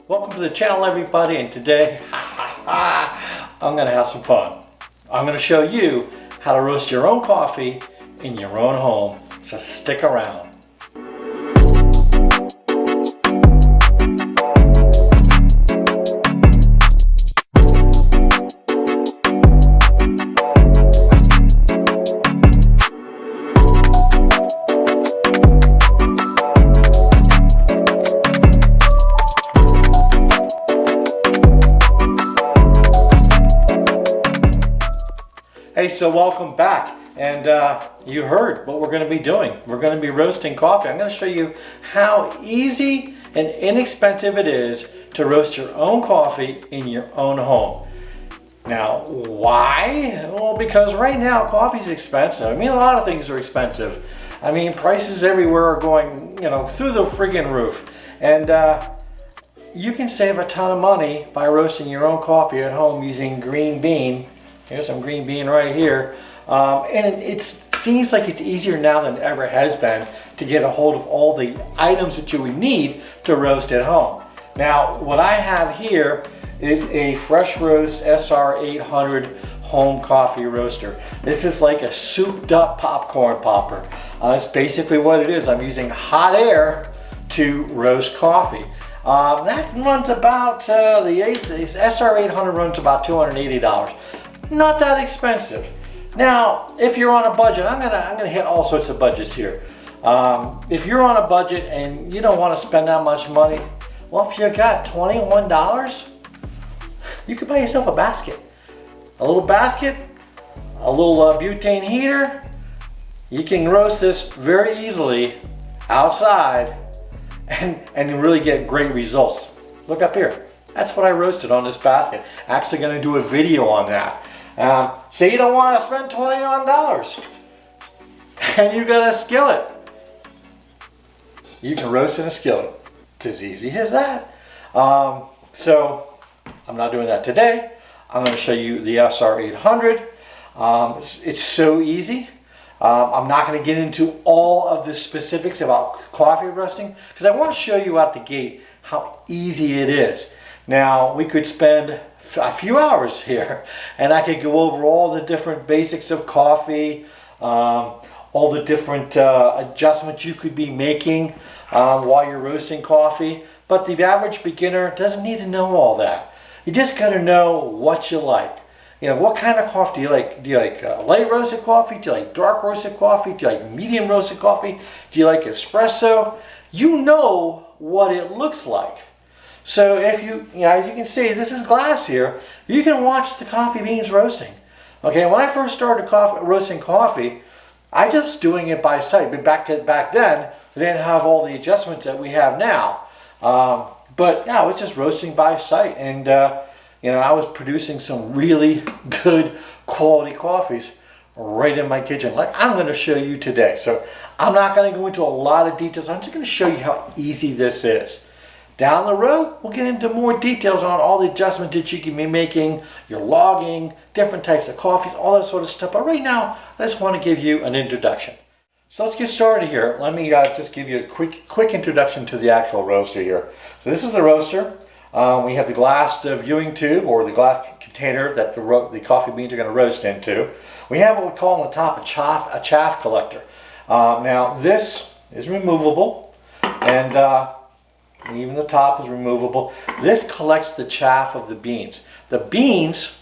Welcome to the channel, everybody, and today, I'm going to have some fun. I'm going to show you how to roast your own coffee in your own home, so stick around. Hey, so welcome back, and you heard what we're going to be doing. We're going to be roasting coffee. I'm going to show you how easy and inexpensive it is to roast your own coffee in your own home. Now, why? Well, because right now coffee's expensive. I mean, a lot of things are expensive. I mean, prices everywhere are going, through the friggin' roof. And you can save a ton of money by roasting your own coffee at home using green bean. Here's some green bean right here. And it seems like it's easier now than it ever has been to get a hold of all the items that you would need to roast at home. Now, what I have here is a fresh roast SR800 home coffee roaster. This is like a souped up popcorn popper. That's basically what it is. I'm using hot air to roast coffee. That runs about, the SR800 runs about $280. Not that expensive. Now, if you're on a budget, I'm gonna hit all sorts of budgets here. If you're on a budget and you don't want to spend that much money, well, if you got $21, you could buy yourself a basket. A little basket, a little butane heater. You can roast this very easily outside and really get great results. Look up here. That's what I roasted on this basket. Actually gonna do a video on that. Say you don't want to spend $21 and you got a skillet. You can roast in a skillet. It's as easy as that. So I'm not doing that today. I'm going to show you the SR800. It's so easy. I'm not going to get into all of the specifics about coffee roasting because I want to show you out the gate how easy it is. Now, we could spend a few hours here and I could go over all the different basics of coffee, all the different adjustments you could be making while you're roasting coffee. But the average beginner doesn't need to know all that. You just got to know what you like. What kind of coffee do you like? Do you like light roasted coffee? Do you like dark roasted coffee? Do you like medium roasted coffee? Do you like espresso? You know what it looks like. So if as you can see, this is glass here. You can watch the coffee beans roasting. Okay, when I first started roasting coffee, I just was doing it by sight. But back then, they didn't have all the adjustments that we have now. But yeah, I was just roasting by sight, and I was producing some really good quality coffees right in my kitchen, like I'm going to show you today. So I'm not going to go into a lot of details. I'm just going to show you how easy this is. Down the road, we'll get into more details on all the adjustments that you can be making, your logging, different types of coffees, all that sort of stuff. But right now, I just want to give you an introduction. So let's get started here. Let me just give you a quick introduction to the actual roaster here. So this is the roaster. We have the glass viewing tube or the glass container that the coffee beans are going to roast into. We have what we call on the top a chaff collector. Now this is removable, and even the top is removable. This collects the chaff of the beans. The beans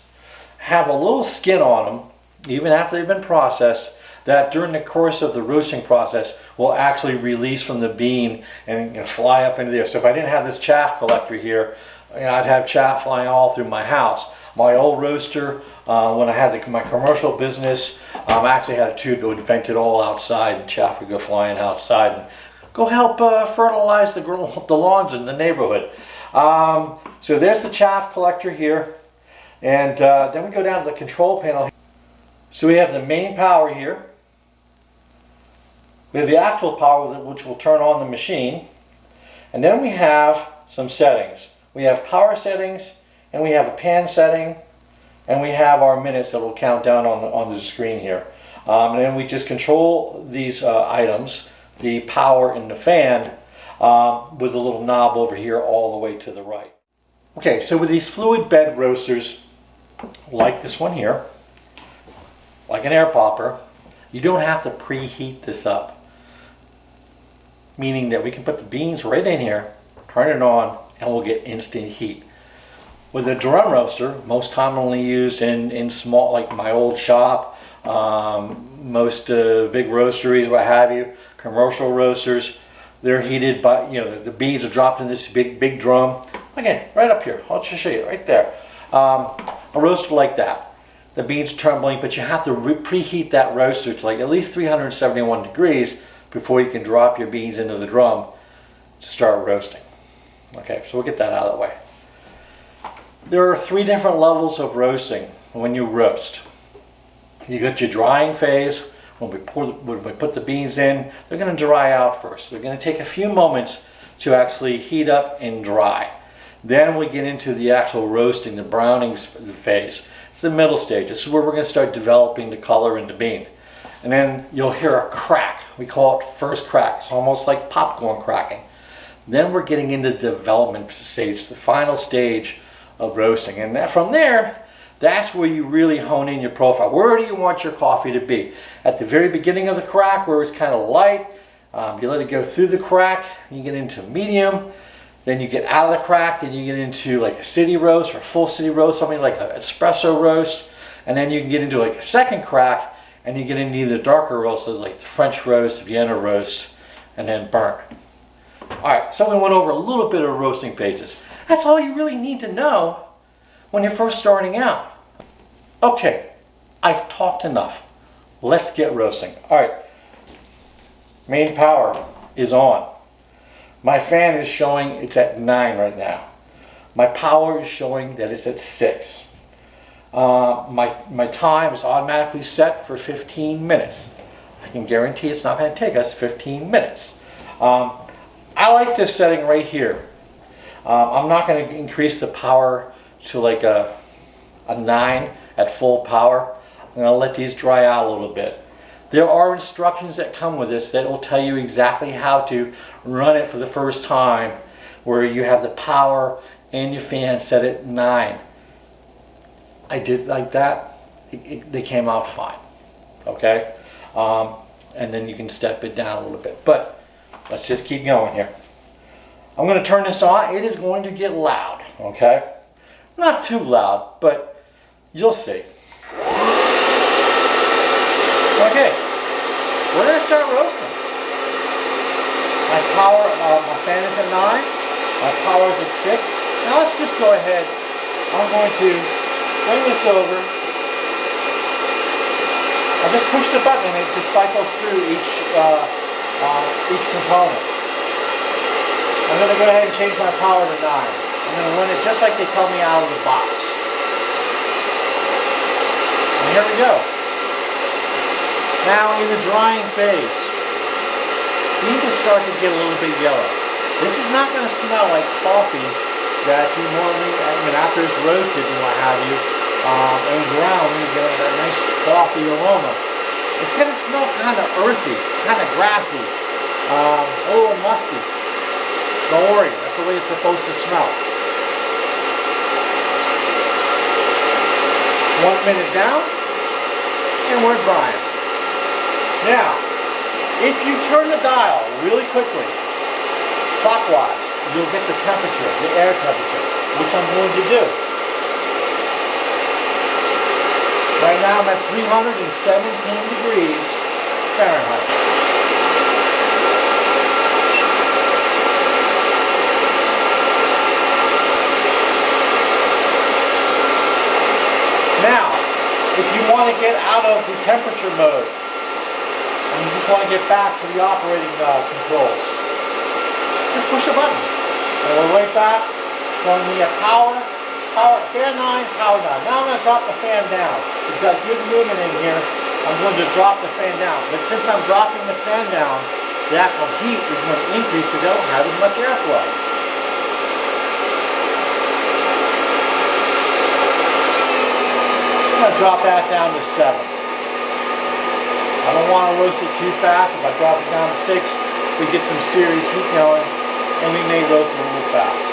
have a little skin on them, even after they've been processed, that during the course of the roasting process will actually release from the bean and fly up into there. So if I didn't have this chaff collector here, I'd have chaff flying all through my house. My old roaster, when I had my commercial business, I actually had a tube that would vent it all outside, and chaff would go flying outside and go help fertilize the lawns in the neighborhood. So there's the chaff collector here, and then we go down to the control panel. So we have the main power here. We have the actual power which will turn on the machine, and then we have some settings. We have power settings, and we have a pan setting, and we have our minutes that will count down on the screen here. And then we just control these items, the power and the fan, with a little knob over here all the way to the right. Okay, so with these fluid bed roasters, like this one here, like an air popper, you don't have to preheat this up. Meaning that we can put the beans right in here, turn it on, and we'll get instant heat. With a drum roaster, most commonly used in small, like my old shop, most big roasteries, what have you, commercial roasters, they're heated by, the beans are dropped in this big drum. Again, right up here, I'll just show you right there. A roaster like that, the beans are trembling, but you have to preheat that roaster to like at least 371 degrees before you can drop your beans into the drum to start roasting. Okay, so we'll get that out of the way. There are 3 different levels of roasting when you roast. You got your drying phase. When we put the beans in, they're going to dry out first. They're going to take a few moments to actually heat up and dry. Then we get into the actual roasting, the browning phase. It's the middle stage. This is where we're going to start developing the color in the bean. And then you'll hear a crack. We call it first crack. It's almost like popcorn cracking. Then we're getting into the development stage, the final stage of roasting. And from there, that's where you really hone in your profile. Where do you want your coffee to be? At the very beginning of the crack, where it's kind of light, you let it go through the crack, you get into medium, then you get out of the crack, then you get into like a city roast or full city roast, something like an espresso roast, and then you can get into like a second crack, and you get into the darker roasts like the French roast, Vienna roast, and then burn. Alright, so we went over a little bit of roasting phases. That's all you really need to know when you're first starting out. Okay, I've talked enough. Let's get roasting. Alright, main power is on. My fan is showing it's at 9 right now. My power is showing that it's at 6. My time is automatically set for 15 minutes. I can guarantee it's not going to take us 15 minutes. I like this setting right here. I'm not going to increase the power to like a 9 at full power. I'm going to let these dry out a little bit. There are instructions that come with this that will tell you exactly how to run it for the first time, where you have the power and your fan set at 9. I did like that. They came out fine. Okay? And then you can step it down a little bit. But let's just keep going here. I'm going to turn this on. It is going to get loud. Okay? Not too loud, but you'll see. Okay, we're going to start roasting. My fan is at 9. My power is at 6. Now let's just go ahead. I'm going to bring this over. I just push the button and it just cycles through each component. I'm going to go ahead and change my power to 9. I'm going to run it just like they tell me out of the box. And here we go. Now in the drying phase, beans will start to get a little bit yellow. This is not going to smell like coffee that you normally, after it's roasted and what have you, and ground, you get a nice coffee aroma. It's going to smell kind of earthy, kind of grassy, a little musty. Don't worry, that's the way it's supposed to smell. 1 minute down, and we're drying. Now, if you turn the dial really quickly, clockwise, you'll get the temperature, the air temperature, which I'm going to do. Right now I'm at 317 degrees Fahrenheit. Now, if you want to get out of the temperature mode, and you just want to get back to the operating controls, just push a button. And we're right back on the power, fan 9, power 9. Now I'm going to drop the fan down. We've got good movement in here. I'm going to drop the fan down. But since I'm dropping the fan down, the actual heat is going to increase because I don't have as much airflow. I'm going to drop that down to 7. I don't want to roast it too fast. If I drop it down to 6, we get some serious heat going. and we may roast it a little fast.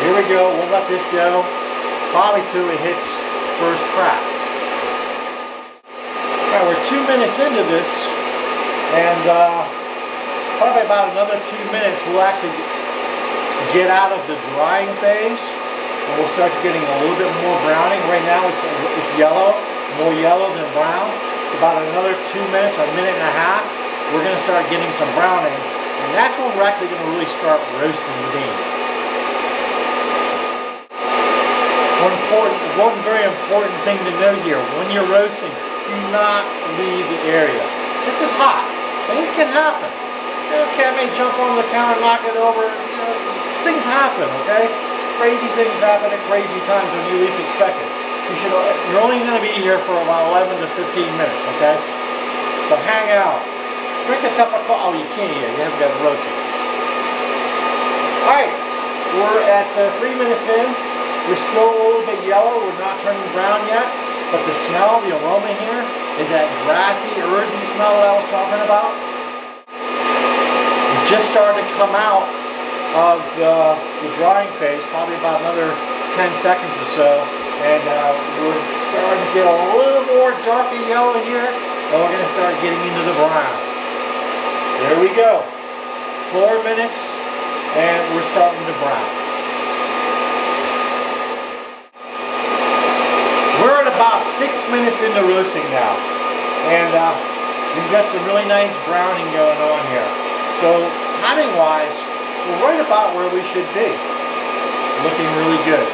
Here we go, we'll let this go probably till it hits first crack. Alright, we're 2 minutes into this, and probably about another 2 minutes we'll actually get out of the drying phase, and we'll start getting a little bit more browning. Right now it's yellow, more yellow than brown. It's about another 2 minutes, a minute and a half, we're going to start getting some browning, and that's when we're actually going to really start roasting the bean. One very important thing to note here, when you're roasting, do not leave the area. This is hot. Things can happen. Cat may jump on the counter, knock it over. Things happen, okay? Crazy things happen at crazy times when you least expect it. You're only going to be here for about 11 to 15 minutes, okay? So hang out. Drink a cup of coffee. Oh, you can't eat it. You haven't got it roasted. Alright, we're at 3 minutes in. We're still a little bit yellow. We're not turning brown yet. But the smell, the aroma here, is that grassy, earthy smell that I was talking about. We just started to come out of the drying phase, probably about another 10 seconds or so. And we're starting to get a little more darker yellow here. And we're going to start getting into the brown. There we go. 4 minutes, and we're starting to brown. We're at about 6 minutes into roasting now, and we've got some really nice browning going on here. So timing-wise, we're right about where we should be. Looking really good.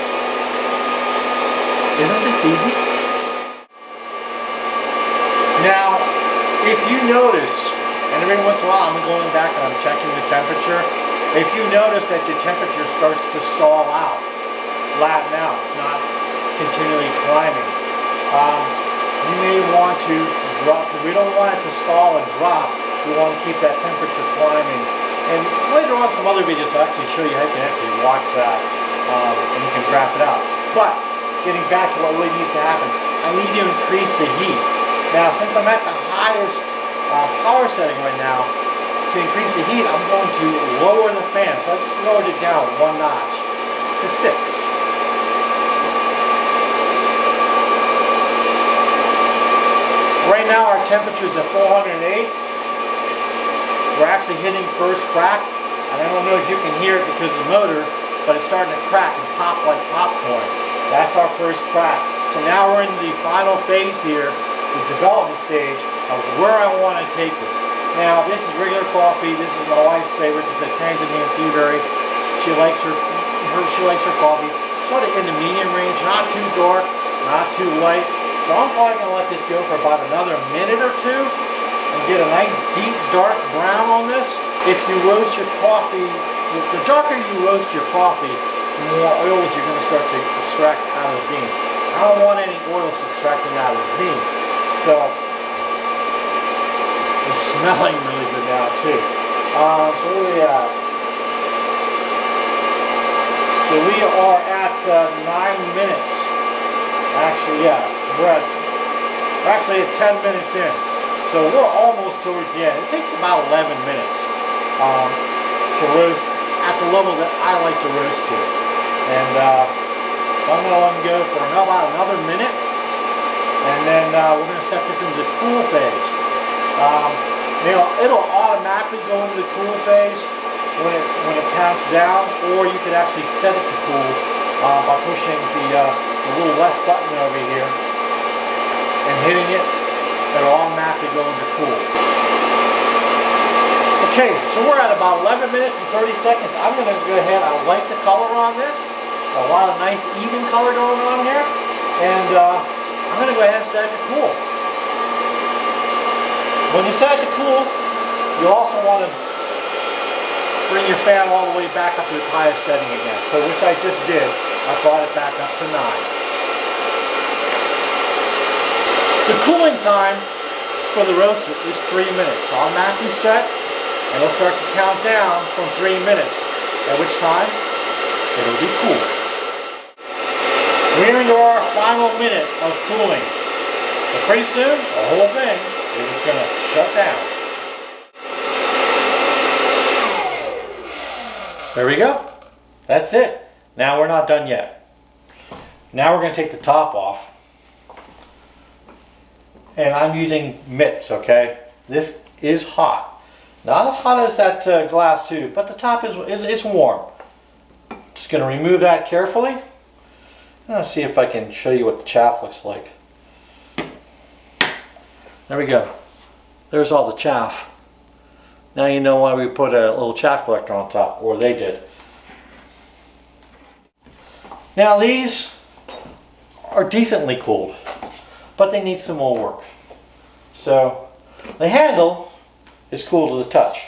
Isn't this easy? Now, if you notice, and every once in a while I'm going back and I'm checking the temperature, if you notice that your temperature starts to stall out, flatten out, it's not continually climbing, you may want to drop, because we don't want it to stall and drop. We want to keep that temperature climbing. And later on, some other videos will actually show you how you can actually watch that, and you can graph it out. But getting back to what really needs to happen, I need to increase the heat. Now, since I'm at the highest power setting right now, to increase the heat, I'm going to lower the fan. So I just lowered it down 1 notch to 6. Right now our temperature is at 408. We're actually hitting first crack. And I don't know if you can hear it because of the motor, but it's starting to crack and pop like popcorn. That's our first crack. So now we're in the final phase here, the development stage of where I want to take this. Now this is regular coffee. This is my wife's favorite. This is a Tanzanian Teaberry. She likes her coffee sort of in the medium range, not too dark, not too light. So I'm probably going to let this go for about another minute or two and get a nice deep dark brown on this. If you roast your coffee, the darker you roast your coffee, the more oils you're going to start to extract out of the bean. I don't want any oils extracting out of this bean. So it's smelling really good now too. So where are we at? So we are at 9 minutes. Actually, yeah. We're actually at 10 minutes in, so we're almost towards the end. It takes about 11 minutes to roast at the level that I like to roast to. And I'm going to let them go for about another minute, and then we're going to set this into the cool phase. It'll automatically go into the cool phase when it counts down, or you could actually set it to cool by pushing the little left button over here and hitting it. It'll automatically go into cool. Okay, so we're at about 11 minutes and 30 seconds. I'm going to go ahead. I like the color on this. A lot of nice even color going on here. And I'm going to go ahead and set it to cool. When you set it to cool, you also want to bring your fan all the way back up to its highest setting again. So which I just did. I brought it back up to 9. The cooling time for the roaster is 3 minutes. So automatically set, and it'll start to count down from 3 minutes, at which time it'll be cool. We're into our final minute of cooling. So pretty soon, the whole thing is going to shut down. There we go. That's it. Now we're not done yet. Now we're going to take the top off. And I'm using mitts, okay? This is hot. Not as hot as that glass tube, but the top is warm. Just going to remove that carefully. Let's see if I can show you what the chaff looks like. There we go. There's all the chaff. Now you know why we put a little chaff collector on top, or they did. Now these are decently cooled, but they need some more work. So the handle is cool to the touch.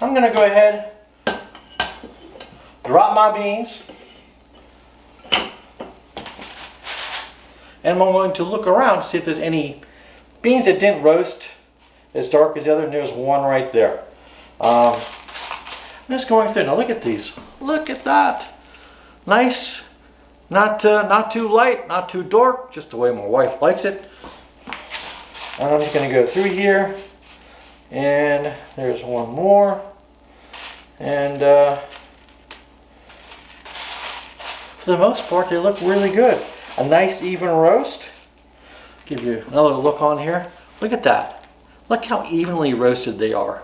I'm going to go ahead, drop my beans, and I'm going to look around to see if there's any beans that didn't roast as dark as the other, and there's one right there. I'm just going through. Now look at these. Look at that. Nice. Not too light, not too dark, just the way my wife likes it. And I'm just going to go through here, and there's one more. And for the most part, they look really good. A nice even roast. Give you another look on here. Look at that. Look how evenly roasted they are.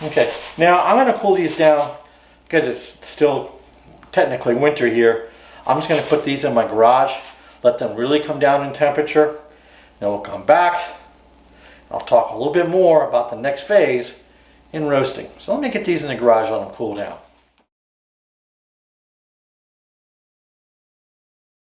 Okay, now I'm going to cool these down because it's still technically winter here. I'm just going to put these in my garage, let them really come down in temperature. Then we'll come back. I'll talk a little bit more about the next phase in roasting. So let me get these in the garage, let them cool down.